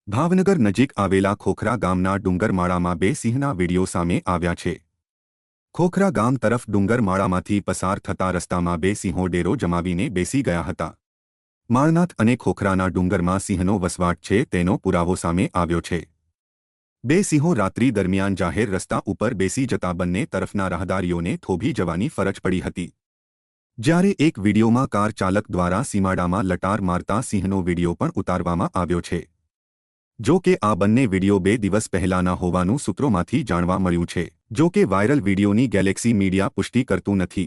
ભાવનગર નજીક આવેલા ખોખરા ગામના ડુંગરમાળામાં બે સિંહના વીડિયો સામે આવ્યા છે। ખોખરા ગામ તરફ ડુંગરમાળામાંથી પસાર થતા રસ્તામાં બે સિંહો ડેરો જમાવીને બેસી ગયા હતા। માળનાથ અને ખોખરાના ડુંગરમાં સિંહનો વસવાટ છે તેનો પુરાવો સામે આવ્યો છે। બે સિંહો રાત્રિ દરમિયાન જાહેર રસ્તા ઉપર બેસી જતા બંને તરફના રાહદારીઓને થોભી જવાની ફરજ પડી હતી। જ્યારે એક વીડિયોમાં કાર ચાલક દ્વારા સીમાડામાં લટાર મારતા સિંહનો વીડિયો પણ ઉતારવામાં આવ્યો છે। જો કે આ બંને વીડિયો 2 દિવસ પહેલાના હોવાનું સૂત્રોમાંથી જાણવા મળ્યું છે। જો કે વાયરલ વીડિયોની ગેલેક્સી મીડિયા પુષ્ટિ કરતું નથી।